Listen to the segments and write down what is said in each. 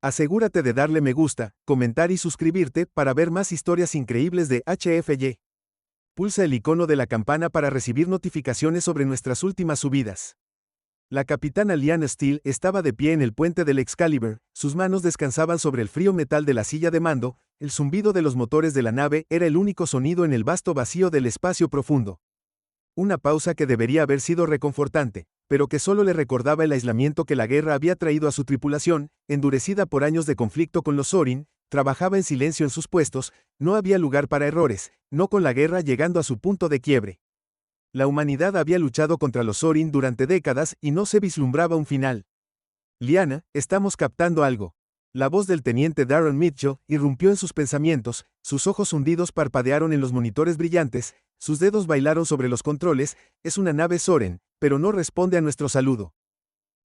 Asegúrate de darle me gusta, comentar y suscribirte para ver más historias increíbles de HFY. Pulsa el icono de la campana para recibir notificaciones sobre nuestras últimas subidas. La capitana Lyanna Steele estaba de pie en el puente del Excalibur, sus manos descansaban sobre el frío metal de la silla de mando, el zumbido de los motores de la nave era el único sonido en el vasto vacío del espacio profundo. Una pausa que debería haber sido reconfortante, pero que solo le recordaba el aislamiento que la guerra había traído a su tripulación, endurecida por años de conflicto con los Sorin, trabajaba en silencio en sus puestos, no había lugar para errores, no con la guerra llegando a su punto de quiebre. La humanidad había luchado contra los Sorin durante décadas y no se vislumbraba un final. Lyanna, estamos captando algo. La voz del teniente Darren Mitchell irrumpió en sus pensamientos, sus ojos hundidos parpadearon en los monitores brillantes, sus dedos bailaron sobre los controles, es una nave Soren, pero no responde a nuestro saludo.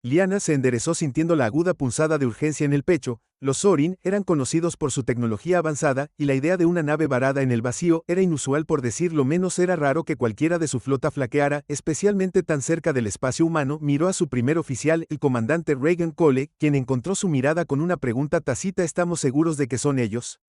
Lyanna se enderezó sintiendo la aguda punzada de urgencia en el pecho, los Sorin eran conocidos por su tecnología avanzada y la idea de una nave varada en el vacío era inusual por decir lo menos era raro que cualquiera de su flota flaqueara, especialmente tan cerca del espacio humano, miró a su primer oficial, el comandante Reagan Cole, quien encontró su mirada con una pregunta tácita ¿estamos seguros de que son ellos?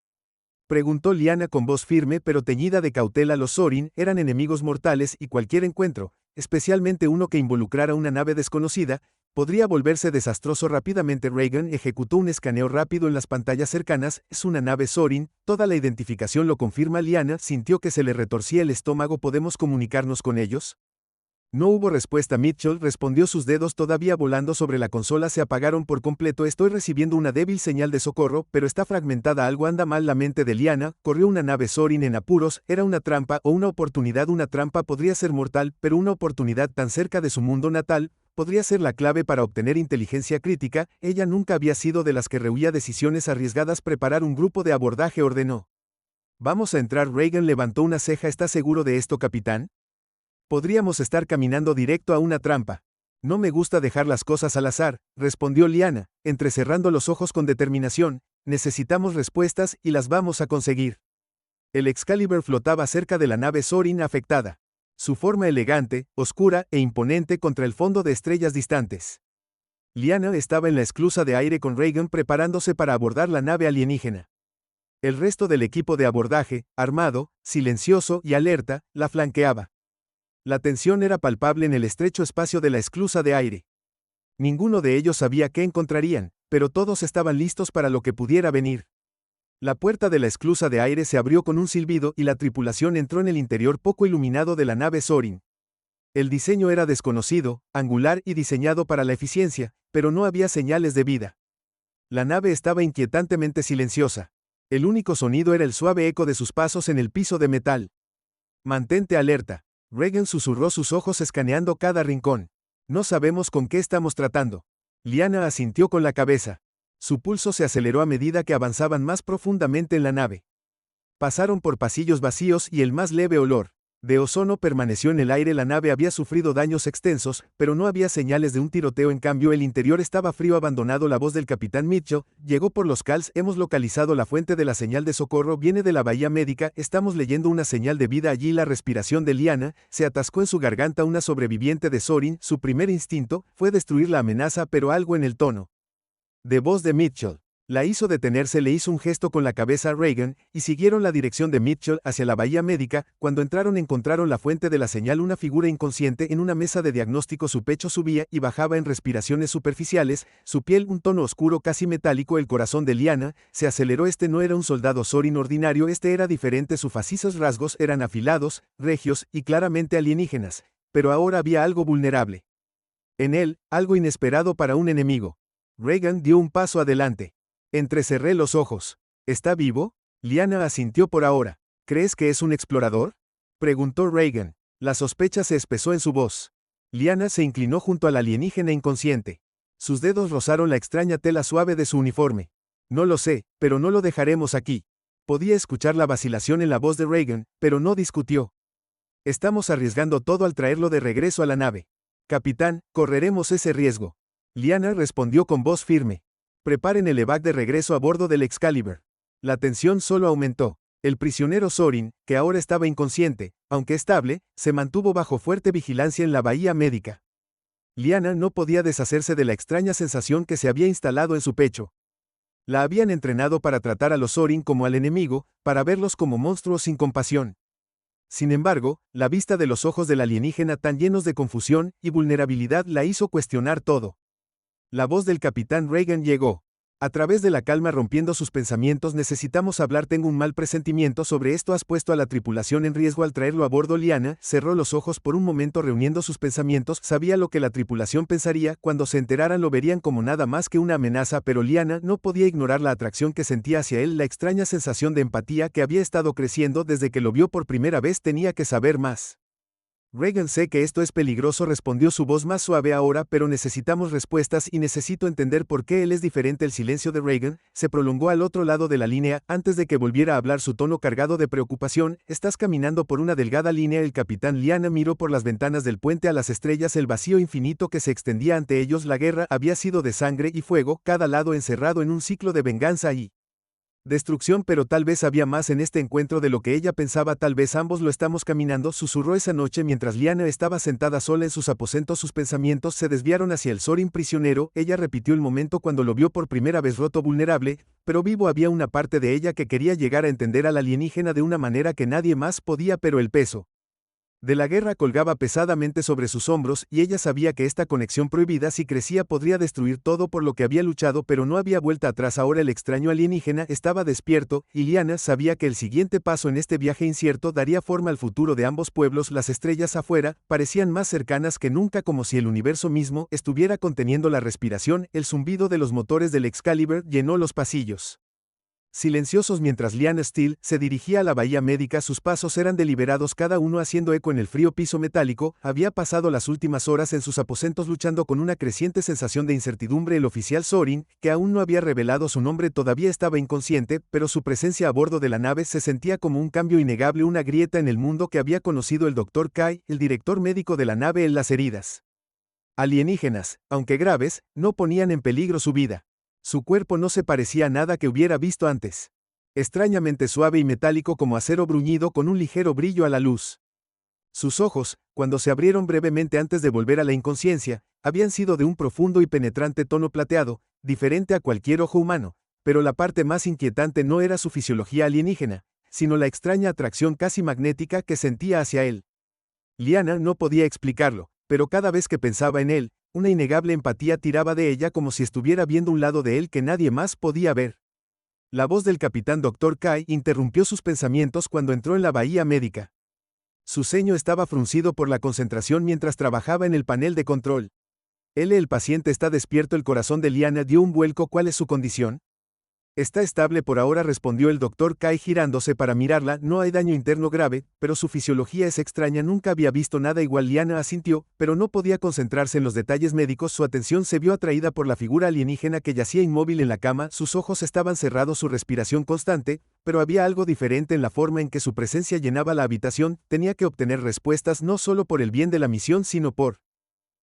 Preguntó Lyanna con voz firme pero teñida de cautela los Sorin eran enemigos mortales y cualquier encuentro, especialmente uno que involucrara una nave desconocida, podría volverse desastroso rápidamente. Reagan ejecutó un escaneo rápido en las pantallas cercanas, es una nave Sorin, toda la identificación lo confirma. Lyanna sintió que se le retorcía el estómago. ¿Podemos comunicarnos con ellos? No hubo respuesta. Mitchell respondió, sus dedos todavía volando sobre la consola se apagaron por completo. Estoy recibiendo una débil señal de socorro, pero está fragmentada. Algo anda mal. La mente de Lyanna corrió. Una nave Sorin en apuros, era una trampa o una oportunidad. Una trampa podría ser mortal, pero una oportunidad tan cerca de su mundo natal podría ser la clave para obtener inteligencia crítica. Ella nunca había sido de las que rehuía decisiones arriesgadas. Preparar un grupo de abordaje, ordenó. Vamos a entrar. Reagan levantó una ceja. ¿Está seguro de esto, capitán? Podríamos estar caminando directo a una trampa. No me gusta dejar las cosas al azar, respondió Lyanna, entrecerrando los ojos con determinación. Necesitamos respuestas y las vamos a conseguir. El Excalibur flotaba cerca de la nave Sorin afectada. Su forma elegante, oscura e imponente contra el fondo de estrellas distantes. Lyanna estaba en la esclusa de aire con Reagan preparándose para abordar la nave alienígena. El resto del equipo de abordaje, armado, silencioso y alerta, la flanqueaba. La tensión era palpable en el estrecho espacio de la esclusa de aire. Ninguno de ellos sabía qué encontrarían, pero todos estaban listos para lo que pudiera venir. La puerta de la esclusa de aire se abrió con un silbido y la tripulación entró en el interior poco iluminado de la nave Sorin. El diseño era desconocido, angular y diseñado para la eficiencia, pero no había señales de vida. La nave estaba inquietantemente silenciosa. El único sonido era el suave eco de sus pasos en el piso de metal. Mantente alerta. Reagan susurró, sus ojos escaneando cada rincón. No sabemos con qué estamos tratando. Lyanna asintió con la cabeza. Su pulso se aceleró a medida que avanzaban más profundamente en la nave. Pasaron por pasillos vacíos y el más leve olor de ozono permaneció en el aire. La nave había sufrido daños extensos, pero no había señales de un tiroteo. En cambio, el interior estaba frío, abandonado. La voz del capitán Mitchell llegó por los CALs. Hemos localizado la fuente de la señal de socorro. Viene de la bahía médica. Estamos leyendo una señal de vida allí. La respiración de Lyanna se atascó en su garganta. Una sobreviviente de Sorin. Su primer instinto fue destruir la amenaza, pero algo en el tono de voz de Mitchell la hizo detenerse. Le hizo un gesto con la cabeza a Reagan, y siguieron la dirección de Mitchell hacia la bahía médica. Cuando encontraron la fuente de la señal, una figura inconsciente en una mesa de diagnóstico. Su pecho subía y bajaba en respiraciones superficiales, su piel un tono oscuro casi metálico. El corazón de Lyanna se aceleró. Este no era un soldado Sorin ordinario, este era diferente. Sus facios rasgos eran afilados, regios y claramente alienígenas, pero ahora había algo vulnerable en él, algo inesperado para un enemigo. Reagan dio un paso adelante. Entrecerré los ojos. ¿Está vivo? Lyanna asintió por ahora. ¿Crees que es un explorador? Preguntó Reagan. La sospecha se espesó en su voz. Lyanna se inclinó junto al alienígena inconsciente. Sus dedos rozaron la extraña tela suave de su uniforme. No lo sé, pero no lo dejaremos aquí. Podía escuchar la vacilación en la voz de Reagan, pero no discutió. Estamos arriesgando todo al traerlo de regreso a la nave. Capitán, correremos ese riesgo. Lyanna respondió con voz firme. Preparen el evac de regreso a bordo del Excalibur. La tensión solo aumentó. El prisionero Sorin, que ahora estaba inconsciente, aunque estable, se mantuvo bajo fuerte vigilancia en la bahía médica. Lyanna no podía deshacerse de la extraña sensación que se había instalado en su pecho. La habían entrenado para tratar a los Sorin como al enemigo, para verlos como monstruos sin compasión. Sin embargo, la vista de los ojos del alienígena tan llenos de confusión y vulnerabilidad la hizo cuestionar todo. La voz del capitán Reagan llegó. A través de la calma rompiendo sus pensamientos necesitamos hablar, tengo un mal presentimiento sobre esto, has puesto a la tripulación en riesgo al traerlo a bordo. Liana cerró los ojos por un momento reuniendo sus pensamientos, sabía lo que la tripulación pensaría, cuando se enteraran lo verían como nada más que una amenaza, pero Liana no podía ignorar la atracción que sentía hacia él, la extraña sensación de empatía que había estado creciendo desde que lo vio por primera vez. Tenía que saber más. Reagan, sé que esto es peligroso, respondió su voz más suave ahora, pero necesitamos respuestas y necesito entender por qué él es diferente. El silencio de Reagan se prolongó al otro lado de la línea, antes de que volviera a hablar su tono cargado de preocupación. Estás caminando por una delgada línea. El capitán Liana miró por las ventanas del puente a las estrellas, el vacío infinito que se extendía ante ellos. La guerra había sido de sangre y fuego, cada lado encerrado en un ciclo de venganza y destrucción, pero tal vez había más en este encuentro de lo que ella pensaba. Tal vez ambos lo estamos caminando, susurró esa noche mientras Liana estaba sentada sola en sus aposentos. Sus pensamientos se desviaron hacia el Sorin prisionero. Ella repitió el momento cuando lo vio por primera vez, roto, vulnerable, pero vivo. Había una parte de ella que quería llegar a entender al alienígena de una manera que nadie más podía, pero el peso de la guerra colgaba pesadamente sobre sus hombros, y ella sabía que esta conexión prohibida, si crecía, podría destruir todo por lo que había luchado, pero no había vuelta atrás. Ahora el extraño alienígena estaba despierto, y Liana sabía que el siguiente paso en este viaje incierto daría forma al futuro de ambos pueblos. Las estrellas afuera parecían más cercanas que nunca, como si el universo mismo estuviera conteniendo la respiración. El zumbido de los motores del Excalibur llenó los pasillos silenciosos mientras Liana Steele se dirigía a la bahía médica. Sus pasos eran deliberados, cada uno haciendo eco en el frío piso metálico. Había pasado las últimas horas en sus aposentos luchando con una creciente sensación de incertidumbre. El oficial Sorin, que aún no había revelado su nombre, todavía estaba inconsciente, pero su presencia a bordo de la nave se sentía como un cambio innegable, una grieta en el mundo que había conocido. El Dr. Kai, el director médico de la nave, en las heridas alienígenas, aunque graves, no ponían en peligro su vida. Su cuerpo no se parecía a nada que hubiera visto antes. Extrañamente suave y metálico como acero bruñido, con un ligero brillo a la luz. Sus ojos, cuando se abrieron brevemente antes de volver a la inconsciencia, habían sido de un profundo y penetrante tono plateado, diferente a cualquier ojo humano, pero la parte más inquietante no era su fisiología alienígena, sino la extraña atracción casi magnética que sentía hacia él. Liana no podía explicarlo, pero cada vez que pensaba en él, una innegable empatía tiraba de ella, como si estuviera viendo un lado de él que nadie más podía ver. La voz del capitán Dr. Kai interrumpió sus pensamientos cuando entró en la bahía médica. Su ceño estaba fruncido por la concentración mientras trabajaba en el panel de control. El paciente está despierto. El corazón de Liana dio un vuelco. ¿Cuál es su condición? Está estable por ahora, respondió el Dr. Kai girándose para mirarla. No hay daño interno grave, pero su fisiología es extraña. Nunca había visto nada igual. Liana asintió, pero no podía concentrarse en los detalles médicos. Su atención se vio atraída por la figura alienígena que yacía inmóvil en la cama. Sus ojos estaban cerrados, su respiración constante, pero había algo diferente en la forma en que su presencia llenaba la habitación. Tenía que obtener respuestas, no solo por el bien de la misión, sino por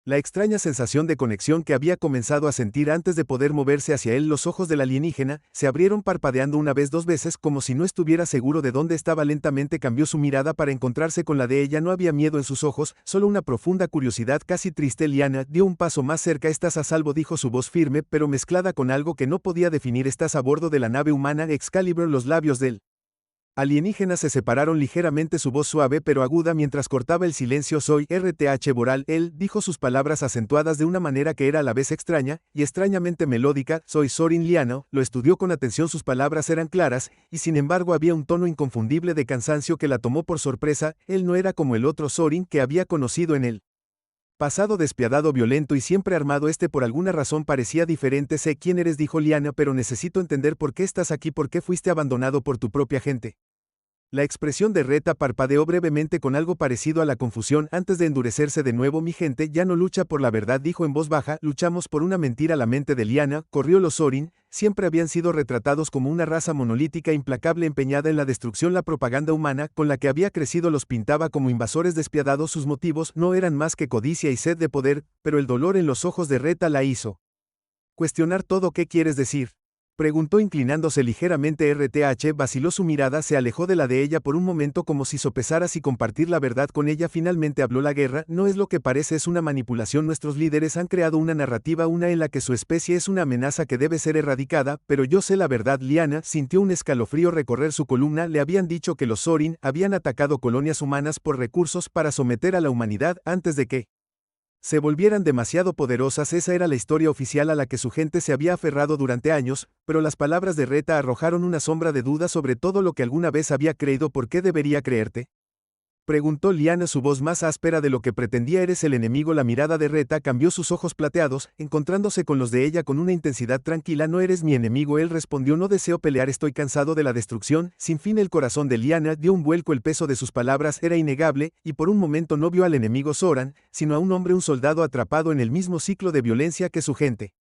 la extraña sensación de conexión que había comenzado a sentir antes de poder moverse hacia él. Los ojos del alienígena se abrieron parpadeando una vez, dos veces, como si no estuviera seguro de dónde estaba. Lentamente cambió su mirada para encontrarse con la de ella. No había miedo en sus ojos, solo una profunda curiosidad, casi triste. Liana dio un paso más cerca. Estás a salvo, dijo su voz firme, pero mezclada con algo que no podía definir. Estás a bordo de la nave humana Excalibur. Los labios del alienígena se separaron ligeramente, su voz suave pero aguda mientras cortaba el silencio. Soy RTH Boral. Él dijo sus palabras acentuadas de una manera que era a la vez extraña y extrañamente melódica. Soy Sorin Liana. Lo estudió con atención, sus palabras eran claras, y sin embargo había un tono inconfundible de cansancio que la tomó por sorpresa. Él no era como el otro Sorin que había conocido en él. Pasado despiadado, violento y siempre armado, por alguna razón parecía diferente. Sé quién eres, dijo Liana, pero necesito entender por qué estás aquí, por qué fuiste abandonado por tu propia gente. La expresión de Reta parpadeó brevemente con algo parecido a la confusión antes de endurecerse de nuevo. Mi gente ya no lucha por la verdad, dijo en voz baja, luchamos por una mentira. La mente de Liana corrió. Los Sorin siempre habían sido retratados como una raza monolítica, implacable, empeñada en la destrucción. La propaganda humana con la que había crecido los pintaba como invasores despiadados. Sus motivos no eran más que codicia y sed de poder, pero el dolor en los ojos de Reta la hizo cuestionar todo. ¿Qué quieres decir? Preguntó inclinándose ligeramente. RTH vaciló su mirada, se alejó de la de ella por un momento como si sopesara si compartir la verdad con ella. Finalmente habló. La guerra no es lo que parece, es una manipulación. Nuestros líderes han creado una narrativa, una en la que su especie es una amenaza que debe ser erradicada, pero yo sé la verdad. Lyanna sintió un escalofrío recorrer su columna. Le habían dicho que los Sorin habían atacado colonias humanas por recursos para someter a la humanidad antes de que se volvieran demasiado poderosas. Esa era la historia oficial a la que su gente se había aferrado durante años, pero las palabras de Reta arrojaron una sombra de duda sobre todo lo que alguna vez había creído. ¿Por qué debería creerte?, preguntó Lyanna, su voz más áspera de lo que pretendía. Eres el enemigo. La mirada de Reta cambió, sus ojos plateados, encontrándose con los de ella con una intensidad tranquila. No eres mi enemigo, él respondió. No deseo pelear, estoy cansado de la destrucción sin fin. El corazón de Lyanna dio un vuelco, el peso de sus palabras era innegable, y por un momento no vio al enemigo Zoran, sino a un hombre, un soldado atrapado en el mismo ciclo de violencia que su gente.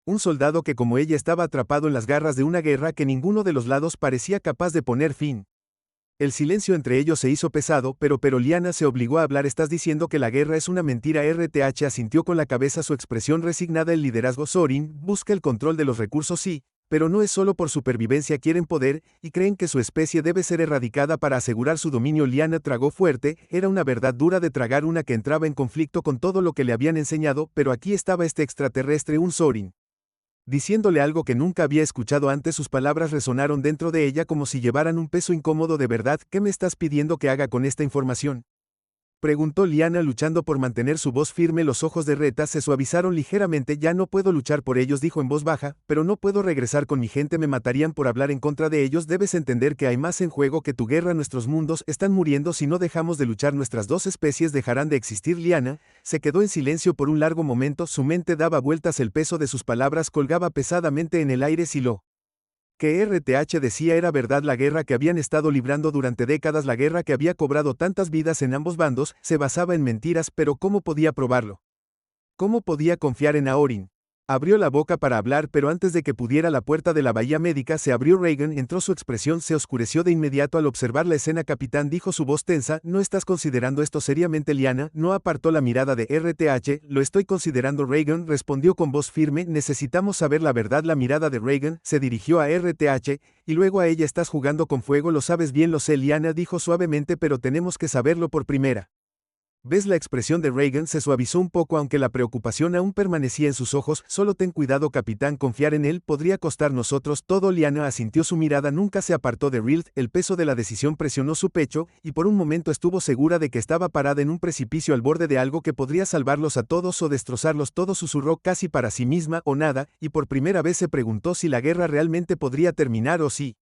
Un soldado que como ella estaba atrapado en las garras de una guerra que ninguno de los lados parecía capaz de poner fin. El silencio entre ellos se hizo pesado, pero Lyanna se obligó a hablar. Estás diciendo que la guerra es una mentira. RTH asintió con la cabeza, su expresión resignada. El liderazgo Sorin busca el control de los recursos, sí, pero no es solo por supervivencia. Quieren poder, y creen que su especie debe ser erradicada para asegurar su dominio. Lyanna tragó fuerte, era una verdad dura de tragar, una que entraba en conflicto con todo lo que le habían enseñado, pero aquí estaba este extraterrestre, un Sorin, diciéndole algo que nunca había escuchado antes. Sus palabras resonaron dentro de ella como si llevaran un peso incómodo. ¿De verdad, qué me estás pidiendo que haga con esta información?, preguntó Lyanna, luchando por mantener su voz firme. Los ojos de Reta se suavizaron ligeramente. Ya no puedo luchar por ellos, dijo en voz baja, pero no puedo regresar con mi gente, me matarían por hablar en contra de ellos. Debes entender que hay más en juego que tu guerra. Nuestros mundos están muriendo. Si no dejamos de luchar, nuestras dos especies dejarán de existir. Lyanna se quedó en silencio por un largo momento, su mente daba vueltas, el peso de sus palabras colgaba pesadamente en el aire. Si lo que RTH decía era verdad, la guerra que habían estado librando durante décadas, la guerra que había cobrado tantas vidas en ambos bandos, se basaba en mentiras. Pero ¿cómo podía probarlo? ¿Cómo podía confiar en Aorin? Abrió la boca para hablar, pero antes de que pudiera, la puerta de la bahía médica se abrió. Reagan entró, su expresión se oscureció de inmediato al observar la escena. Capitán, dijo, su voz tensa, ¿no estás considerando esto seriamente? Lyanna no apartó la mirada de RTH. Lo estoy considerando. Reagan respondió con voz firme, necesitamos saber la verdad. La mirada de Reagan se dirigió a RTH, y luego a ella. Estás jugando con fuego, lo sabes bien. Lo sé, Lyanna dijo suavemente, pero tenemos que saberlo por primera ¿ves? La expresión de Reagan se suavizó un poco, aunque la preocupación aún permanecía en sus ojos. Solo ten cuidado, capitán, confiar en él podría costar nosotros todo. Lyanna asintió, su mirada nunca se apartó de Rilt. El peso de la decisión presionó su pecho, y por un momento estuvo segura de que estaba parada en un precipicio al borde de algo que podría salvarlos a todos o destrozarlos todos. Susurró casi para sí misma, o nada, y por primera vez se preguntó si la guerra realmente podría terminar o si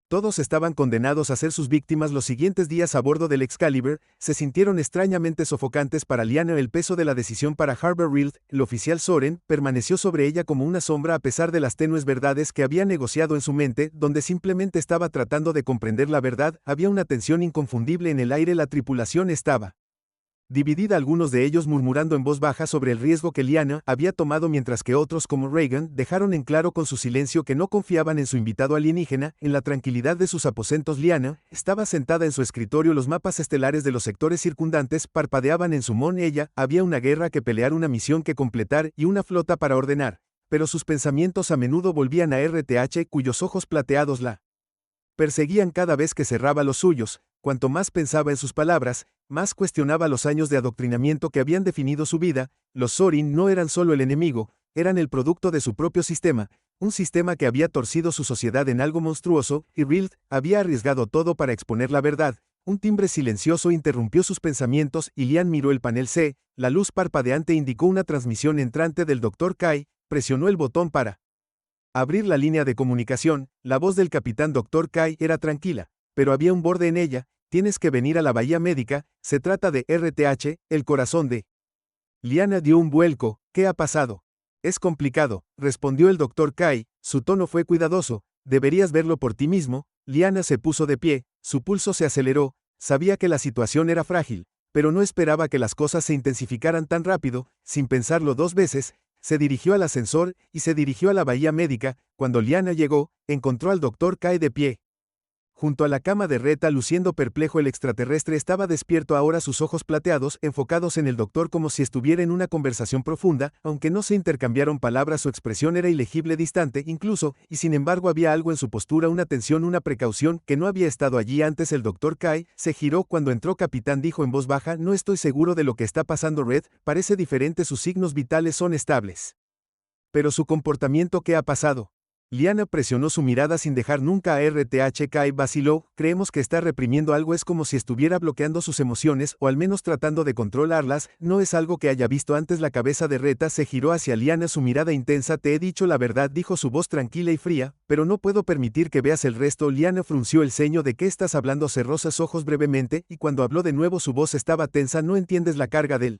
todos estaban condenados a ser sus víctimas. Los siguientes días a bordo del Excalibur se sintieron extrañamente sofocantes para Lyanna. El peso de la decisión para Harbor Rilt, el oficial Soren, permaneció sobre ella como una sombra a pesar de las tenues verdades que había negociado en su mente, donde simplemente estaba tratando de comprender la verdad. Había una tensión inconfundible en el aire. La tripulación estaba dividida, algunos de ellos murmurando en voz baja sobre el riesgo que Lyanna había tomado, mientras que otros, como Reagan, dejaron en claro con su silencio que no confiaban en su invitado alienígena. En la tranquilidad de sus aposentos, Lyanna estaba sentada en su escritorio. Los mapas estelares de los sectores circundantes parpadeaban en su mano. Ella había una guerra que pelear, una misión que completar y una flota para ordenar, pero sus pensamientos a menudo volvían a RTH, cuyos ojos plateados la perseguían cada vez que cerraba los suyos. Cuanto más pensaba en sus palabras, más cuestionaba los años de adoctrinamiento que habían definido su vida. Los Sorin no eran solo el enemigo, eran el producto de su propio sistema, un sistema que había torcido su sociedad en algo monstruoso, y Rilt había arriesgado todo para exponer la verdad. Un timbre silencioso interrumpió sus pensamientos, y Lyanna miró el panel C. La luz parpadeante indicó una transmisión entrante del Dr. Kai. Presionó el botón para abrir la línea de comunicación. La voz del capitán Dr. Kai era tranquila, pero había un borde en ella. Tienes que venir a la bahía médica, se trata de RTH, el corazón de Lyanna dio un vuelco. ¿Qué ha pasado? Es complicado, respondió el Dr. Kai, su tono fue cuidadoso, deberías verlo por ti mismo. Lyanna se puso de pie, su pulso se aceleró, sabía que la situación era frágil, pero no esperaba que las cosas se intensificaran tan rápido. Sin pensarlo dos veces, se dirigió al ascensor y se dirigió a la bahía médica. Cuando Lyanna llegó, encontró al Dr. Kai de pie Junto a la cama de Reta, luciendo perplejo, el extraterrestre estaba despierto ahora, sus ojos plateados, enfocados en el doctor como si estuviera en una conversación profunda, aunque no se intercambiaron palabras, su expresión era ilegible, distante, incluso, y sin embargo había algo en su postura, una tensión, una precaución, que no había estado allí antes. El doctor Kai se giró cuando entró. Capitán, dijo en voz baja, no estoy seguro de lo que está pasando. Red parece diferente, sus signos vitales son estables. Pero su comportamiento, ¿qué ha pasado? Liana presionó su mirada sin dejar nunca a RTH. Kai vaciló, creemos que está reprimiendo algo, es como si estuviera bloqueando sus emociones, o al menos tratando de controlarlas, no es algo que haya visto antes. La cabeza de Reta se giró hacia Liana, su mirada intensa. Te he dicho la verdad, dijo su voz tranquila y fría, pero no puedo permitir que veas el resto. Liana frunció el ceño. ¿De qué estás hablando? Cerró sus ojos brevemente, y cuando habló de nuevo su voz estaba tensa. No entiendes la carga del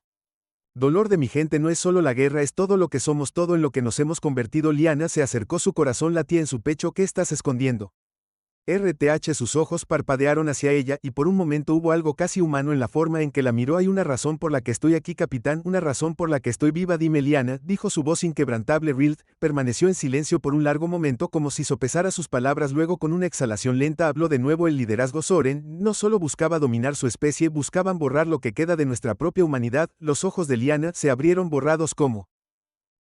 dolor de mi gente, no es solo la guerra, es todo lo que somos, todo en lo que nos hemos convertido. Liana se acercó, su corazón latía en su pecho. ¿Qué estás escondiendo? RTH, sus ojos parpadearon hacia ella, y por un momento hubo algo casi humano en la forma en que la miró. Hay una razón por la que estoy aquí, capitán, una razón por la que estoy viva. Dime, Liana, dijo su voz inquebrantable. Rild permaneció en silencio por un largo momento, como si sopesara sus palabras. Luego, con una exhalación lenta, habló de nuevo. El liderazgo Soren no solo buscaba dominar su especie, buscaban borrar lo que queda de nuestra propia humanidad. Los ojos de Liana se abrieron, borrados como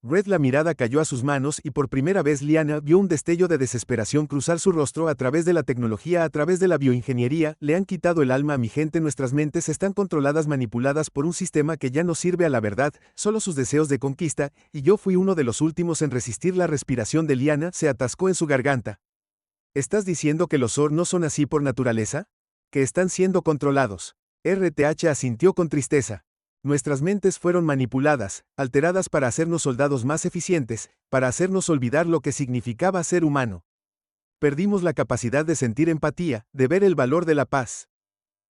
Red. La mirada cayó a sus manos, y por primera vez Liana vio un destello de desesperación cruzar su rostro. A través de la tecnología, a través de la bioingeniería, le han quitado el alma a mi gente. Nuestras mentes están controladas, manipuladas por un sistema que ya no sirve a la verdad, solo sus deseos de conquista, y yo fui uno de los últimos en resistir. La respiración de Liana se atascó en su garganta. ¿Estás diciendo que los Zor no son así por naturaleza? ¿Que están siendo controlados? RTH asintió con tristeza. Nuestras mentes fueron manipuladas, alteradas para hacernos soldados más eficientes, para hacernos olvidar lo que significaba ser humano. Perdimos la capacidad de sentir empatía, de ver el valor de la paz.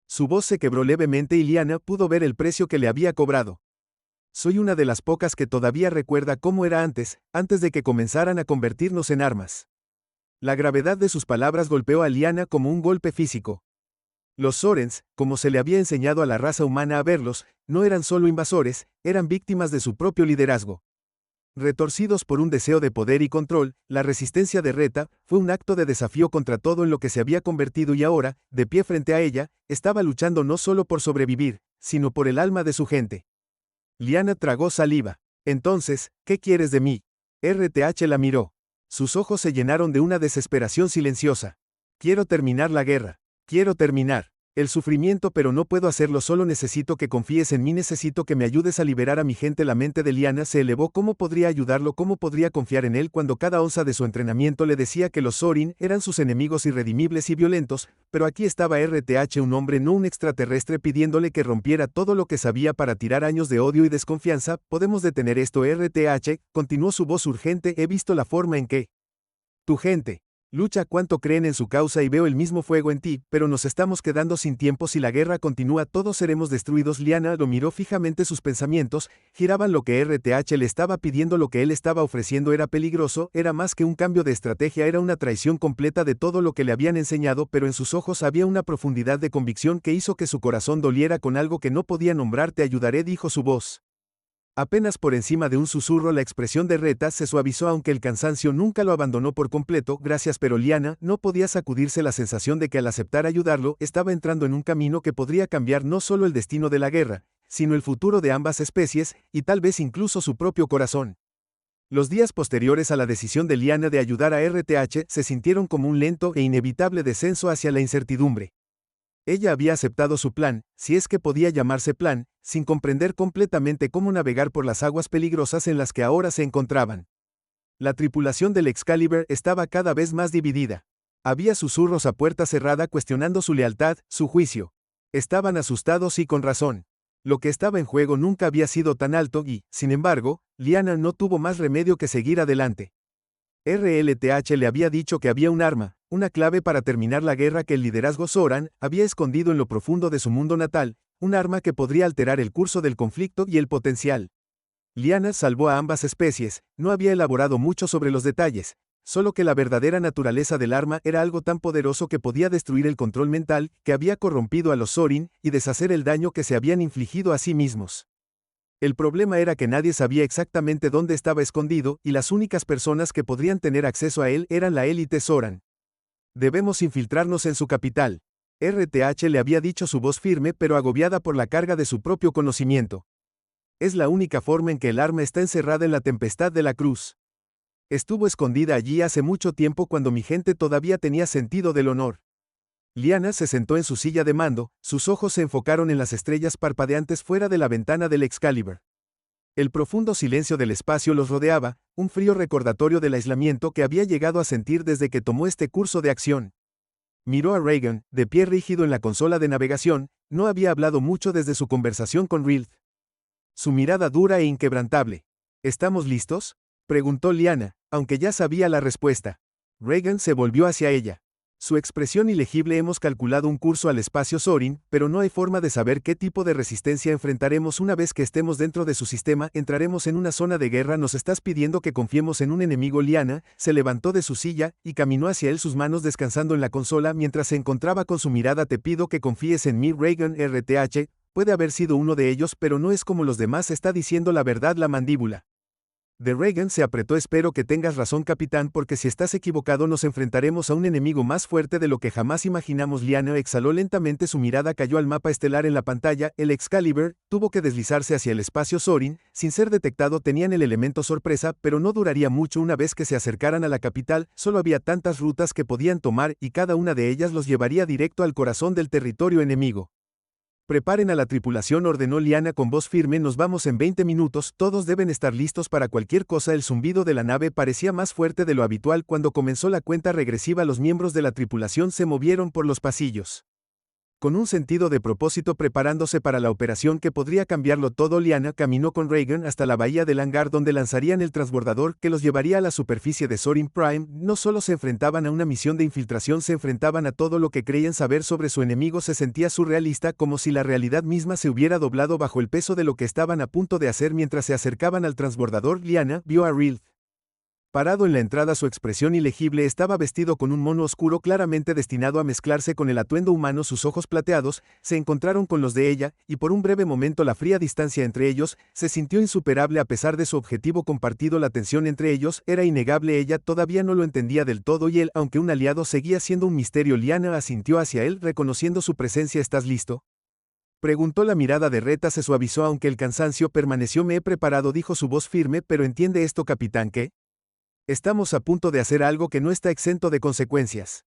Su voz se quebró levemente y Liana pudo ver el precio que le había cobrado. Soy una de las pocas que todavía recuerda cómo era antes de que comenzaran a convertirnos en armas. La gravedad de sus palabras golpeó a Liana como un golpe físico. Los Sorens, como se le había enseñado a la raza humana a verlos, no eran solo invasores, eran víctimas de su propio liderazgo. Retorcidos por un deseo de poder y control, la resistencia de Reta fue un acto de desafío contra todo en lo que se había convertido, y ahora, de pie frente a ella, estaba luchando no solo por sobrevivir, sino por el alma de su gente. Liana tragó saliva. Entonces, ¿qué quieres de mí? RTH la miró. Sus ojos se llenaron de una desesperación silenciosa. Quiero terminar la guerra. Quiero terminar el sufrimiento, pero no puedo hacerlo solo. Necesito que confíes en mí, necesito que me ayudes a liberar a mi gente. La mente de Liana se elevó. ¿Cómo podría ayudarlo? ¿Cómo podría confiar en él cuando cada onza de su entrenamiento le decía que los Sorin eran sus enemigos irredimibles y violentos? Pero aquí estaba RTH, un hombre, no un extraterrestre, pidiéndole que rompiera todo lo que sabía para tirar años de odio y desconfianza. ¿Podemos detener esto? RTH, continuó su voz urgente, he visto la forma en que tu gente lucha, cuánto creen en su causa, y veo el mismo fuego en ti, pero nos estamos quedando sin tiempo. Si la guerra continúa, todos seremos destruidos. Liana lo miró fijamente, sus pensamientos giraban. Lo que RTH le estaba pidiendo, lo que él estaba ofreciendo era peligroso, era más que un cambio de estrategia, era una traición completa de todo lo que le habían enseñado, pero en sus ojos había una profundidad de convicción que hizo que su corazón doliera con algo que no podía nombrar. Te ayudaré, dijo su voz. Apenas por encima de un susurro, la expresión de Reta se suavizó, aunque el cansancio nunca lo abandonó por completo. Gracias, pero Liana no podía sacudirse la sensación de que al aceptar ayudarlo, estaba entrando en un camino que podría cambiar no solo el destino de la guerra, sino el futuro de ambas especies, y tal vez incluso su propio corazón. Los días posteriores a la decisión de Liana de ayudar a RTH se sintieron como un lento e inevitable descenso hacia la incertidumbre. Ella había aceptado su plan, si es que podía llamarse plan, sin comprender completamente cómo navegar por las aguas peligrosas en las que ahora se encontraban. La tripulación del Excalibur estaba cada vez más dividida. Había susurros a puerta cerrada cuestionando su lealtad, su juicio. Estaban asustados, y con razón. Lo que estaba en juego nunca había sido tan alto y, sin embargo, Liana no tuvo más remedio que seguir adelante. RLTH le había dicho que había un arma, una clave para terminar la guerra que el liderazgo Zoran había escondido en lo profundo de su mundo natal, un arma que podría alterar el curso del conflicto y el potencial. Liana salvó a ambas especies, no había elaborado mucho sobre los detalles, solo que la verdadera naturaleza del arma era algo tan poderoso que podía destruir el control mental que había corrompido a los Zorin y deshacer el daño que se habían infligido a sí mismos. El problema era que nadie sabía exactamente dónde estaba escondido, y las únicas personas que podrían tener acceso a él eran la élite Zoran. Debemos infiltrarnos en su capital. RTH le había dicho su voz firme pero agobiada por la carga de su propio conocimiento. Es la única forma en que el arma está encerrada en la tempestad de la cruz. Estuvo escondida allí hace mucho tiempo cuando mi gente todavía tenía sentido del honor. Lyanna se sentó en su silla de mando, sus ojos se enfocaron en las estrellas parpadeantes fuera de la ventana del Excalibur. El profundo silencio del espacio los rodeaba, un frío recordatorio del aislamiento que había llegado a sentir desde que tomó este curso de acción. Miró a Reagan, de pie rígido en la consola de navegación, no había hablado mucho desde su conversación con Rilth. Su mirada dura e inquebrantable. ¿Estamos listos?, preguntó Lyanna, aunque ya sabía la respuesta. Reagan se volvió hacia ella. Su expresión ilegible: hemos calculado un curso al espacio Sorin, pero no hay forma de saber qué tipo de resistencia enfrentaremos una vez que estemos dentro de su sistema. Entraremos en una zona de guerra. ¿Nos estás pidiendo que confiemos en un enemigo? Lyanna se levantó de su silla y caminó hacia él, sus manos descansando en la consola mientras se encontraba con su mirada. Te pido que confíes en mí, Reagan. RTH, puede haber sido uno de ellos, pero no es como los demás. Está diciendo la verdad. La mandíbula de Reagan se apretó. Espero que tengas razón, capitán, porque si estás equivocado nos enfrentaremos a un enemigo más fuerte de lo que jamás imaginamos. Lyanna exhaló lentamente, su mirada cayó al mapa estelar en la pantalla. El Excalibur tuvo que deslizarse hacia el espacio Sorin, sin ser detectado. Tenían el elemento sorpresa, pero no duraría mucho. Una vez que se acercaran a la capital, solo había tantas rutas que podían tomar y cada una de ellas los llevaría directo al corazón del territorio enemigo. Preparen a la tripulación, ordenó Lyanna con voz firme. Nos vamos en 20 minutos, todos deben estar listos para cualquier cosa. El zumbido de la nave parecía más fuerte de lo habitual cuando comenzó la cuenta regresiva. Los miembros de la tripulación se movieron por los pasillos. Con un sentido de propósito, preparándose para la operación que podría cambiarlo todo, Lyanna caminó con Reagan hasta la bahía del hangar donde lanzarían el transbordador que los llevaría a la superficie de Sorin Prime. No solo se enfrentaban a una misión de infiltración, se enfrentaban a todo lo que creían saber sobre su enemigo. Se sentía surrealista, como si la realidad misma se hubiera doblado bajo el peso de lo que estaban a punto de hacer. Mientras se acercaban al transbordador, Lyanna vio a Rilth parado en la entrada. Su expresión ilegible: estaba vestido con un mono oscuro claramente destinado a mezclarse con el atuendo humano. Sus ojos plateados se encontraron con los de ella, y por un breve momento la fría distancia entre ellos se sintió insuperable a pesar de su objetivo compartido. La tensión entre ellos era innegable. Ella todavía no lo entendía del todo y él, aunque un aliado, seguía siendo un misterio. Lyanna asintió hacia él, reconociendo su presencia. ¿Estás listo?, preguntó. La mirada de Reta se suavizó aunque el cansancio permaneció. Me he preparado, dijo su voz firme. Pero entiende esto, capitán, que estamos a punto de hacer algo que no está exento de consecuencias.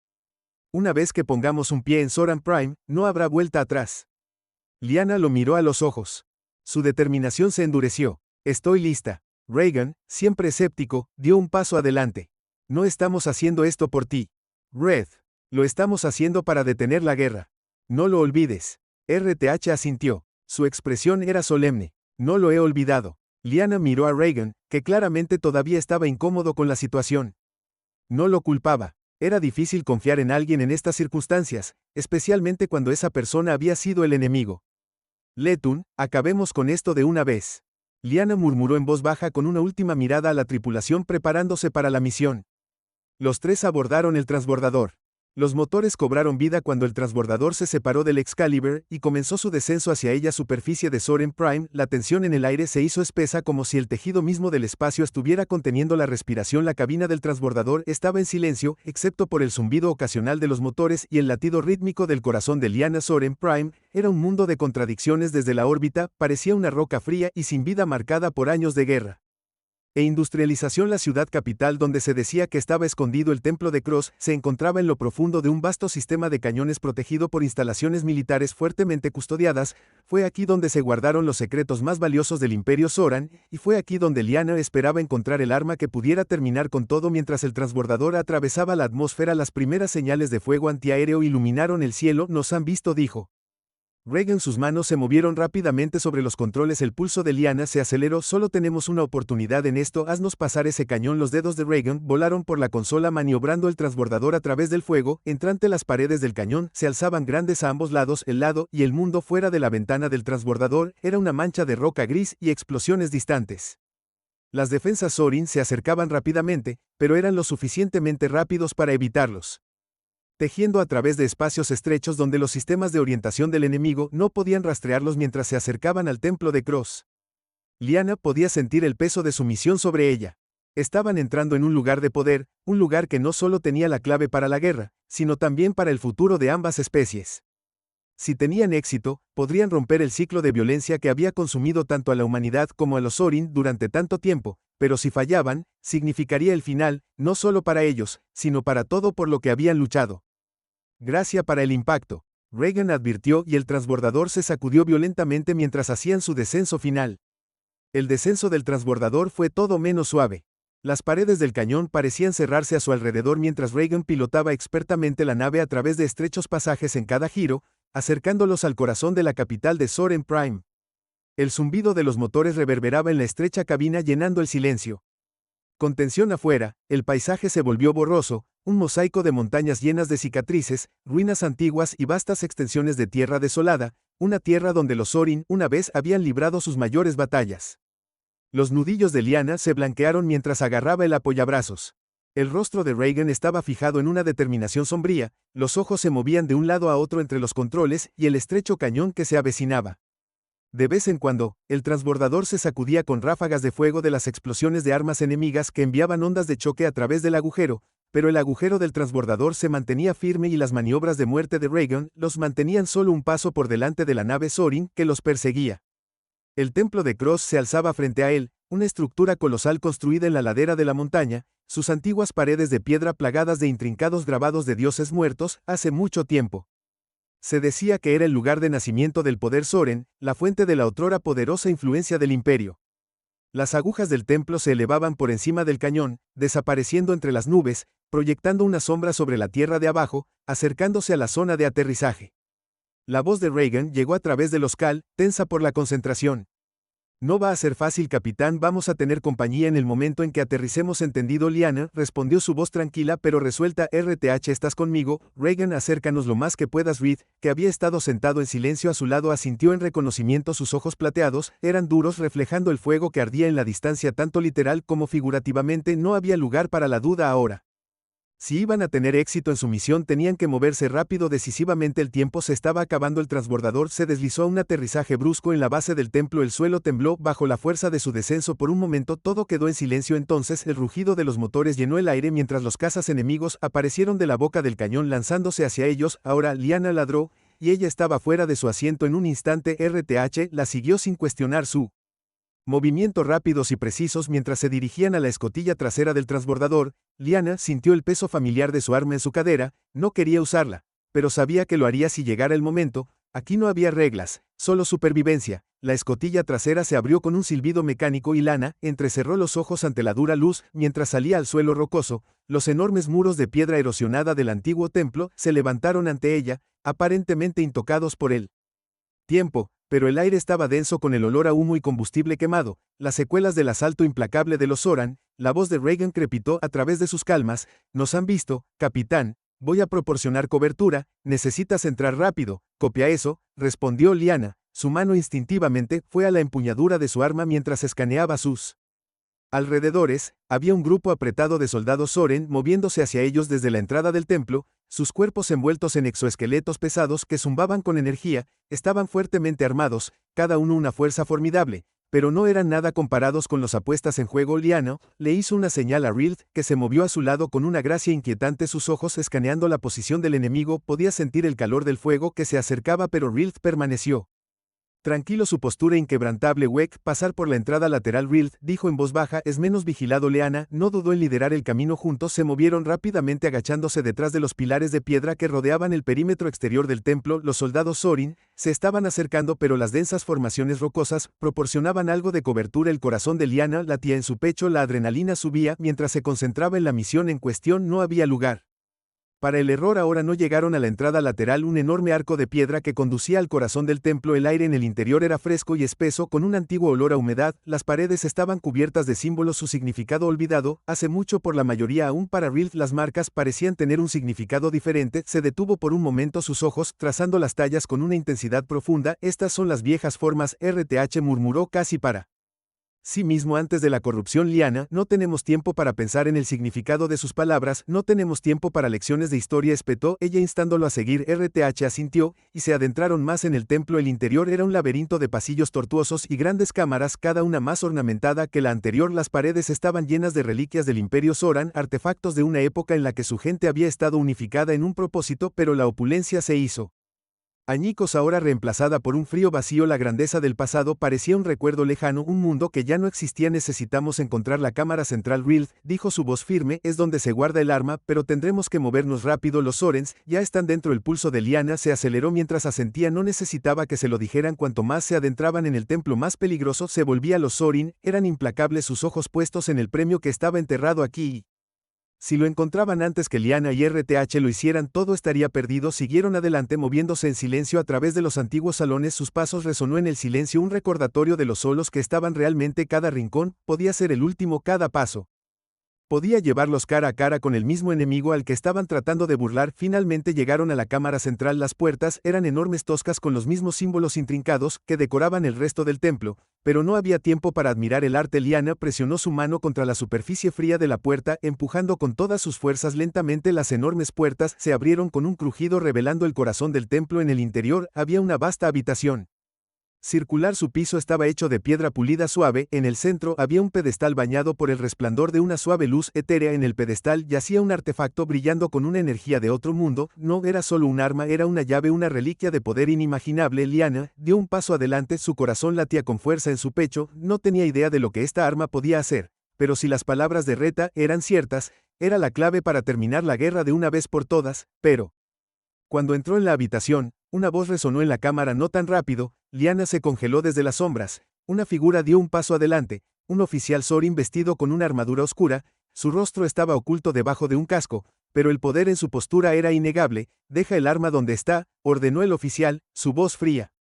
Una vez que pongamos un pie en Soran Prime, no habrá vuelta atrás. Lyanna lo miró a los ojos. Su determinación se endureció. Estoy lista. Reagan, siempre escéptico, dio un paso adelante. No estamos haciendo esto por ti, Red. Lo estamos haciendo para detener la guerra. No lo olvides. RTH asintió. Su expresión era solemne. No lo he olvidado. Lyanna miró a Reagan, que claramente todavía estaba incómodo con la situación. No lo culpaba. Era difícil confiar en alguien en estas circunstancias, especialmente cuando esa persona había sido el enemigo. Letun, acabemos con esto de una vez. Lyanna murmuró en voz baja con una última mirada a la tripulación preparándose para la misión. Los tres abordaron el transbordador. Los motores cobraron vida cuando el transbordador se separó del Excalibur y comenzó su descenso hacia ella superficie de Soren Prime. La tensión en el aire se hizo espesa, como si el tejido mismo del espacio estuviera conteniendo la respiración. La cabina del transbordador estaba en silencio, excepto por el zumbido ocasional de los motores y el latido rítmico del corazón de Lyanna. Soren Prime era un mundo de contradicciones. Desde la órbita, parecía una roca fría y sin vida marcada por años de guerra e industrialización. La ciudad capital, donde se decía que estaba escondido el templo de Cross, se encontraba en lo profundo de un vasto sistema de cañones protegido por instalaciones militares fuertemente custodiadas. Fue aquí donde se guardaron los secretos más valiosos del Imperio Soran, y fue aquí donde Lyanna esperaba encontrar el arma que pudiera terminar con todo. Mientras el transbordador atravesaba la atmósfera, las primeras señales de fuego antiaéreo iluminaron el cielo. Nos han visto, dijo Reagan. Sus manos se movieron rápidamente sobre los controles. El pulso de Lyanna se aceleró. Solo tenemos una oportunidad en esto. Haznos pasar ese cañón. Los dedos de Reagan volaron por la consola maniobrando el transbordador a través del fuego. Entrante, las paredes del cañón se alzaban grandes a ambos lados. El lado y el mundo fuera de la ventana del transbordador era una mancha de roca gris y explosiones distantes. Las defensas Sorin se acercaban rápidamente, pero eran lo suficientemente rápidos para evitarlos, tejiendo a través de espacios estrechos donde los sistemas de orientación del enemigo no podían rastrearlos. Mientras se acercaban al templo de Cross, Lyanna podía sentir el peso de su misión sobre ella. Estaban entrando en un lugar de poder, un lugar que no solo tenía la clave para la guerra, sino también para el futuro de ambas especies. Si tenían éxito, podrían romper el ciclo de violencia que había consumido tanto a la humanidad como a los Sorin durante tanto tiempo, pero si fallaban, significaría el final, no solo para ellos, sino para todo por lo que habían luchado. Gracia para el impacto. Reagan advirtió y el transbordador se sacudió violentamente mientras hacían su descenso final. El descenso del transbordador fue todo menos suave. Las paredes del cañón parecían cerrarse a su alrededor mientras Reagan pilotaba expertamente la nave a través de estrechos pasajes en cada giro, acercándolos al corazón de la capital de Soren Prime. El zumbido de los motores reverberaba en la estrecha cabina llenando el silencio. Con tensión afuera, el paisaje se volvió borroso, un mosaico de montañas llenas de cicatrices, ruinas antiguas y vastas extensiones de tierra desolada, una tierra donde los Sorin una vez habían librado sus mayores batallas. Los nudillos de Lyanna se blanquearon mientras agarraba el apoyabrazos. El rostro de Reagan estaba fijado en una determinación sombría, los ojos se movían de un lado a otro entre los controles y el estrecho cañón que se avecinaba. De vez en cuando, el transbordador se sacudía con ráfagas de fuego de las explosiones de armas enemigas que enviaban ondas de choque a través del agujero, pero el agujero del transbordador se mantenía firme y las maniobras de muerte de Reagan los mantenían solo un paso por delante de la nave Sorin que los perseguía. El templo de Cross se alzaba frente a él, una estructura colosal construida en la ladera de la montaña, sus antiguas paredes de piedra plagadas de intrincados grabados de dioses muertos, hace mucho tiempo. Se decía que era el lugar de nacimiento del poder Soren, la fuente de la otrora poderosa influencia del imperio. Las agujas del templo se elevaban por encima del cañón, desapareciendo entre las nubes, proyectando una sombra sobre la tierra de abajo, acercándose a la zona de aterrizaje. La voz de Reagan llegó a través de los cal, tensa por la concentración. No va a ser fácil, capitán, vamos a tener compañía en el momento en que aterricemos. Entendido, Lyanna, respondió su voz tranquila pero resuelta. RTH, ¿estás conmigo? Reagan, acércanos lo más que puedas. Reed, que había estado sentado en silencio a su lado, asintió en reconocimiento. Sus ojos plateados eran duros, reflejando el fuego que ardía en la distancia tanto literal como figurativamente. No había lugar para la duda ahora. Si iban a tener éxito en su misión tenían que moverse rápido. Decisivamente el tiempo se estaba acabando. El transbordador se deslizó a un aterrizaje brusco en la base del templo. El suelo tembló bajo la fuerza de su descenso. Por un momento todo quedó en silencio. Entonces el rugido de los motores llenó el aire mientras los cazas enemigos aparecieron de la boca del cañón lanzándose hacia ellos. Ahora Lyanna ladró, y ella estaba fuera de su asiento en un instante. RTH la siguió sin cuestionar su movimientos rápidos y precisos mientras se dirigían a la escotilla trasera del transbordador. Lyanna sintió el peso familiar de su arma en su cadera, no quería usarla, pero sabía que lo haría si llegara el momento. Aquí no había reglas, solo supervivencia. La escotilla trasera se abrió con un silbido mecánico y Lyanna entrecerró los ojos ante la dura luz mientras salía al suelo rocoso. Los enormes muros de piedra erosionada del antiguo templo se levantaron ante ella, aparentemente intocados por el tiempo, pero el aire estaba denso con el olor a humo y combustible quemado, las secuelas del asalto implacable de los Soran. La voz de Reagan crepitó a través de sus calmas. Nos han visto, capitán, voy a proporcionar cobertura, necesitas entrar rápido. Copia eso, respondió Lyanna. Su mano instintivamente fue a la empuñadura de su arma mientras escaneaba sus alrededores. Había un grupo apretado de soldados Soren moviéndose hacia ellos desde la entrada del templo, sus cuerpos envueltos en exoesqueletos pesados que zumbaban con energía, estaban fuertemente armados, cada uno una fuerza formidable, pero no eran nada comparados con los apuestas en juego. Lyanna le hizo una señal a Reed, que se movió a su lado con una gracia inquietante, sus ojos escaneando la posición del enemigo. Podía sentir el calor del fuego que se acercaba, pero Reed permaneció tranquilo, su postura inquebrantable. Weck, pasar por la entrada lateral. Reed dijo en voz baja, es menos vigilado. Lyanna no dudó en liderar el camino. Juntos se movieron rápidamente agachándose detrás de los pilares de piedra que rodeaban el perímetro exterior del templo. Los soldados Sorin se estaban acercando, pero las densas formaciones rocosas proporcionaban algo de cobertura. El corazón de Lyanna latía en su pecho, la adrenalina subía mientras se concentraba en la misión en cuestión. No había lugar para el error. Ahora no llegaron a la entrada lateral, un enorme arco de piedra que conducía al corazón del templo. El aire en el interior era fresco y espeso con un antiguo olor a humedad, las paredes estaban cubiertas de símbolos, su significado olvidado hace mucho por la mayoría. Aún para Reed las marcas parecían tener un significado diferente. Se detuvo por un momento, sus ojos trazando las tallas con una intensidad profunda. Estas son las viejas formas. RTH murmuró casi para Sí mismo antes de la corrupción Liana, no tenemos tiempo para pensar en el significado de sus palabras, no tenemos tiempo para lecciones de historia, espetó ella instándolo a seguir. RTH asintió, y se adentraron más en el templo. El interior era un laberinto de pasillos tortuosos y grandes cámaras, cada una más ornamentada que la anterior. Las paredes estaban llenas de reliquias del Imperio Zoran, artefactos de una época en la que su gente había estado unificada en un propósito, pero la opulencia se hizo añicos ahora reemplazada por un frío vacío. La grandeza del pasado parecía un recuerdo lejano, un mundo que ya no existía. Necesitamos encontrar la cámara central. Rilth, dijo su voz firme, es donde se guarda el arma, pero tendremos que movernos rápido. Los Sorens ya están dentro. El pulso de Liana se aceleró mientras asentía. No necesitaba que se lo dijeran. Cuanto más se adentraban en el templo, más peligroso se volvía. Los Sorin eran implacables, sus ojos puestos en el premio que estaba enterrado aquí. Si lo encontraban antes que Liana y RTH lo hicieran, todo estaría perdido. Siguieron adelante moviéndose en silencio a través de los antiguos salones. Sus pasos resonó en el silencio, un recordatorio de los solos que estaban realmente. Cada rincón podía ser el último, cada paso podía llevarlos cara a cara con el mismo enemigo al que estaban tratando de burlar. Finalmente llegaron a la cámara central. Las puertas eran enormes, toscas, con los mismos símbolos intrincados que decoraban el resto del templo, pero no había tiempo para admirar el arte. Liana presionó su mano contra la superficie fría de la puerta, empujando con todas sus fuerzas. Lentamente las enormes puertas se abrieron con un crujido, revelando el corazón del templo. En el interior había una vasta habitación circular. Su piso estaba hecho de piedra pulida suave. En el centro había un pedestal bañado por el resplandor de una suave luz etérea. En el pedestal yacía un artefacto brillando con una energía de otro mundo. No era solo un arma, era una llave, una reliquia de poder inimaginable. Liana dio un paso adelante, su corazón latía con fuerza en su pecho. No tenía idea de lo que esta arma podía hacer, pero si las palabras de Reta eran ciertas, era la clave para terminar la guerra de una vez por todas. Pero cuando entró en la habitación, una voz resonó en la cámara. No tan rápido. Liana se congeló desde las sombras. Una figura dio un paso adelante, un oficial Sorin vestido con una armadura oscura. Su rostro estaba oculto debajo de un casco, pero el poder en su postura era innegable. Deja el arma donde está, ordenó el oficial, su voz fría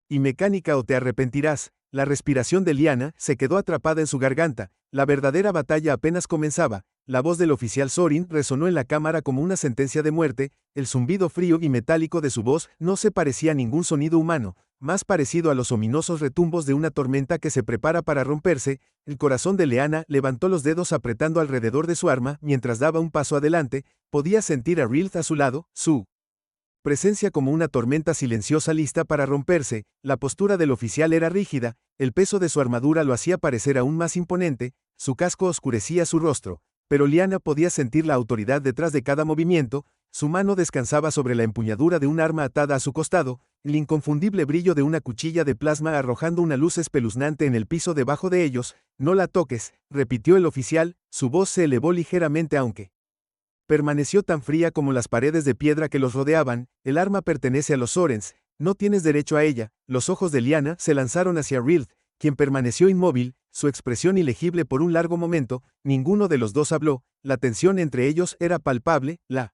y mecánica, o te arrepentirás. La respiración de Liana se quedó atrapada en su garganta. La verdadera batalla apenas comenzaba. La voz del oficial Sorin resonó en la cámara como una sentencia de muerte. El zumbido frío y metálico de su voz no se parecía a ningún sonido humano, más parecido a los ominosos retumbos de una tormenta que se prepara para romperse. El corazón de Liana levantó los dedos apretando alrededor de su arma. Mientras daba un paso adelante, podía sentir a Rilth a su lado, su presencia como una tormenta silenciosa lista para romperse. La postura del oficial era rígida, el peso de su armadura lo hacía parecer aún más imponente, su casco oscurecía su rostro, pero Liana podía sentir la autoridad detrás de cada movimiento. Su mano descansaba sobre la empuñadura de un arma atada a su costado, el inconfundible brillo de una cuchilla de plasma arrojando una luz espeluznante en el piso debajo de ellos. No la toques, repitió el oficial, su voz se elevó ligeramente aunque permaneció tan fría como las paredes de piedra que los rodeaban. El arma pertenece a los Sorens, no tienes derecho a ella. Los ojos de Liana se lanzaron hacia Rilth, quien permaneció inmóvil, su expresión ilegible por un largo momento. Ninguno de los dos habló, la tensión entre ellos era palpable, la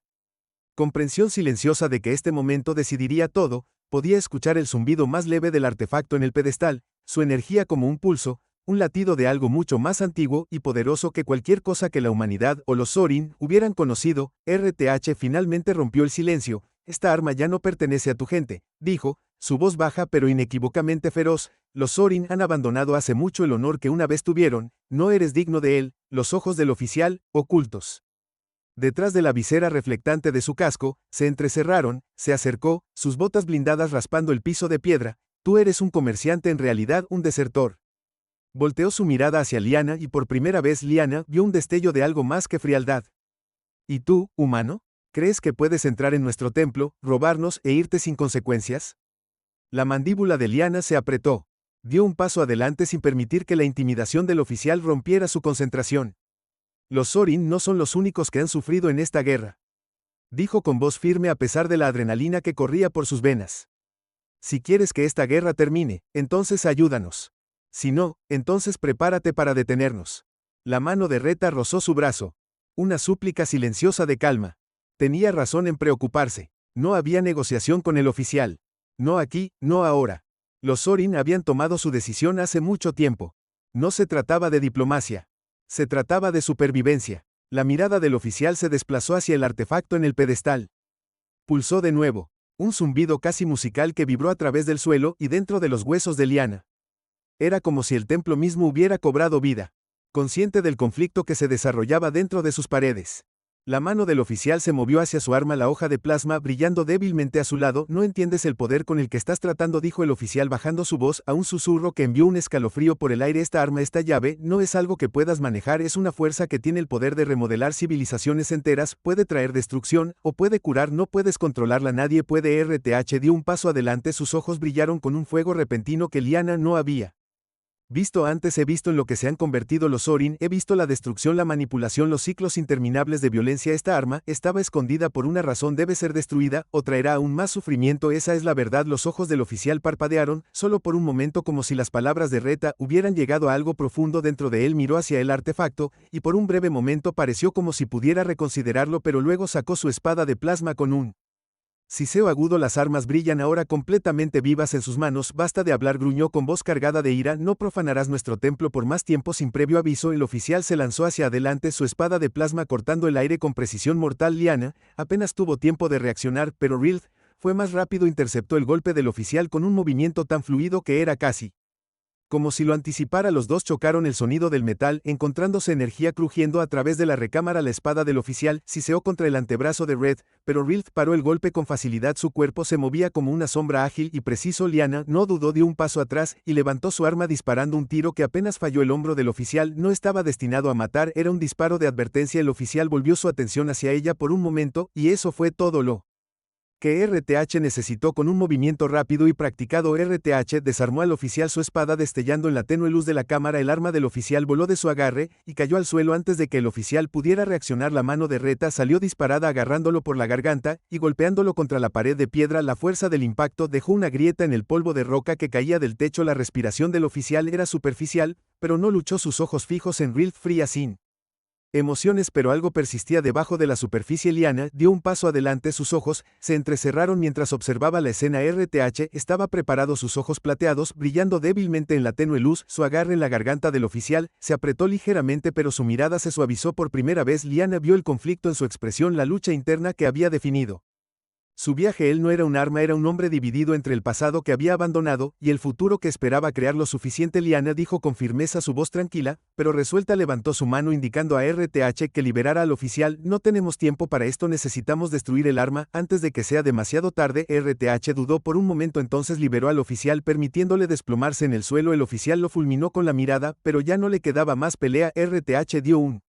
comprensión silenciosa de que este momento decidiría todo. Podía escuchar el zumbido más leve del artefacto en el pedestal, su energía como un pulso, un latido de algo mucho más antiguo y poderoso que cualquier cosa que la humanidad o los Sorin hubieran conocido. RTH finalmente rompió el silencio. Esta arma ya no pertenece a tu gente, dijo, su voz baja pero inequívocamente feroz. Los Sorin han abandonado hace mucho el honor que una vez tuvieron, no eres digno de él. Los ojos del oficial, ocultos detrás de la visera reflectante de su casco, se entrecerraron. Se acercó, sus botas blindadas raspando el piso de piedra. Tú eres un comerciante, en realidad un desertor. Volteó su mirada hacia Liana y por primera vez Liana vio un destello de algo más que frialdad. ¿Y tú, humano? ¿Crees que puedes entrar en nuestro templo, robarnos e irte sin consecuencias? La mandíbula de Liana se apretó. Dio un paso adelante sin permitir que la intimidación del oficial rompiera su concentración. Los Sorin no son los únicos que han sufrido en esta guerra, dijo con voz firme a pesar de la adrenalina que corría por sus venas. Si quieres que esta guerra termine, entonces ayúdanos. Si no, entonces prepárate para detenernos. La mano de Reta rozó su brazo. Una súplica silenciosa de calma. Tenía razón en preocuparse. No había negociación con el oficial. No aquí, no ahora. Los Sorin habían tomado su decisión hace mucho tiempo. No se trataba de diplomacia. Se trataba de supervivencia. La mirada del oficial se desplazó hacia el artefacto en el pedestal. Pulsó de nuevo. Un zumbido casi musical que vibró a través del suelo y dentro de los huesos de Liana. Era como si el templo mismo hubiera cobrado vida, consciente del conflicto que se desarrollaba dentro de sus paredes. La mano del oficial se movió hacia su arma, la hoja de plasma brillando débilmente a su lado. No entiendes el poder con el que estás tratando, dijo el oficial bajando su voz a un susurro que envió un escalofrío por el aire. Esta arma, esta llave, no es algo que puedas manejar, es una fuerza que tiene el poder de remodelar civilizaciones enteras, puede traer destrucción, o puede curar, no puedes controlarla, nadie puede. RTH dio un paso adelante, sus ojos brillaron con un fuego repentino que Lyanna no había visto antes. He visto en lo que se han convertido los Orin, he visto la destrucción, la manipulación, los ciclos interminables de violencia. Esta arma estaba escondida por una razón, debe ser destruida, o traerá aún más sufrimiento. Esa es la verdad. Los ojos del oficial parpadearon, solo por un momento, como si las palabras de Reta hubieran llegado a algo profundo dentro de él. Miró hacia el artefacto, y por un breve momento pareció como si pudiera reconsiderarlo, pero luego sacó su espada de plasma con un siseo agudo. Las armas brillan ahora completamente vivas en sus manos. Basta de hablar, gruñó con voz cargada de ira, no profanarás nuestro templo por más tiempo. Sin previo aviso, el oficial se lanzó hacia adelante, su espada de plasma cortando el aire con precisión mortal. Lyanna apenas tuvo tiempo de reaccionar, pero Rilth fue más rápido, interceptó el golpe del oficial con un movimiento tan fluido que era casi como si lo anticipara. Los dos chocaron, el sonido del metal encontrándose, energía crujiendo a través de la recámara. La espada del oficial siseó contra el antebrazo de Red, pero Rilth paró el golpe con facilidad. Su cuerpo se movía como una sombra ágil y preciso. Lyanna no dudó, dio un paso atrás y levantó su arma disparando un tiro que apenas falló el hombro del oficial. No estaba destinado a matar, era un disparo de advertencia. El oficial volvió su atención hacia ella por un momento, y eso fue todo lo que RTH necesitó. Con un movimiento rápido y practicado, RTH desarmó al oficial, su espada destellando en la tenue luz de la cámara. El arma del oficial voló de su agarre y cayó al suelo antes de que el oficial pudiera reaccionar. La mano de Reta salió disparada, agarrándolo por la garganta y golpeándolo contra la pared de piedra. La fuerza del impacto dejó una grieta en el polvo de roca que caía del techo. La respiración del oficial era superficial, pero no luchó, sus ojos fijos en Rilth, fría sin emociones, pero algo persistía debajo de la superficie. Lyanna dio un paso adelante, sus ojos se entrecerraron mientras observaba la escena. RTH estaba preparado, sus ojos plateados brillando débilmente en la tenue luz. Su agarre en la garganta del oficial se apretó ligeramente, pero su mirada se suavizó por primera vez. Lyanna vio el conflicto en su expresión, la lucha interna que había definido su viaje. Él no era un arma, era un hombre dividido entre el pasado que había abandonado y el futuro que esperaba crear. Lo suficiente, Lyanna dijo con firmeza, su voz tranquila, pero resuelta. Levantó su mano indicando a RTH que liberara al oficial. No tenemos tiempo para esto, necesitamos destruir el arma antes de que sea demasiado tarde. RTH dudó por un momento, entonces liberó al oficial permitiéndole desplomarse en el suelo. El oficial lo fulminó con la mirada, pero ya no le quedaba más pelea. RTH dio un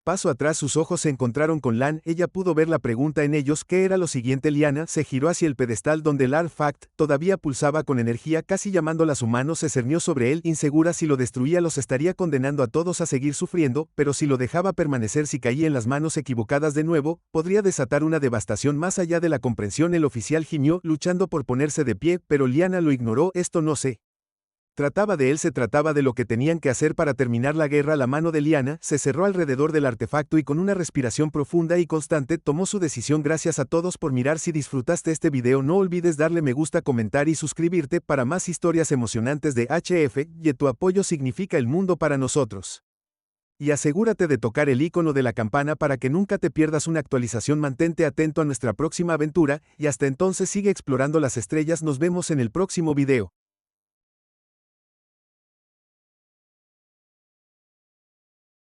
paso atrás, sus ojos se encontraron con Lan, ella pudo ver la pregunta en ellos. ¿Qué era lo siguiente? Lyanna se giró hacia el pedestal donde el artifact todavía pulsaba con energía, casi llamándola. Su mano se cernió sobre él, insegura. Si lo destruía, los estaría condenando a todos a seguir sufriendo, pero si lo dejaba permanecer, si caía en las manos equivocadas de nuevo, podría desatar una devastación más allá de la comprensión. El oficial gimió, luchando por ponerse de pie, pero Lyanna lo ignoró. Esto no se trataba de él, se trataba de lo que tenían que hacer para terminar la guerra. La mano de Lyanna se cerró alrededor del artefacto y con una respiración profunda y constante tomó su decisión. Gracias a todos por mirar. Si disfrutaste este video, no olvides darle me gusta, comentar y suscribirte para más historias emocionantes de HF, y tu apoyo significa el mundo para nosotros. Y asegúrate de tocar el icono de la campana para que nunca te pierdas una actualización. Mantente atento a nuestra próxima aventura, y hasta entonces sigue explorando las estrellas. Nos vemos en el próximo video.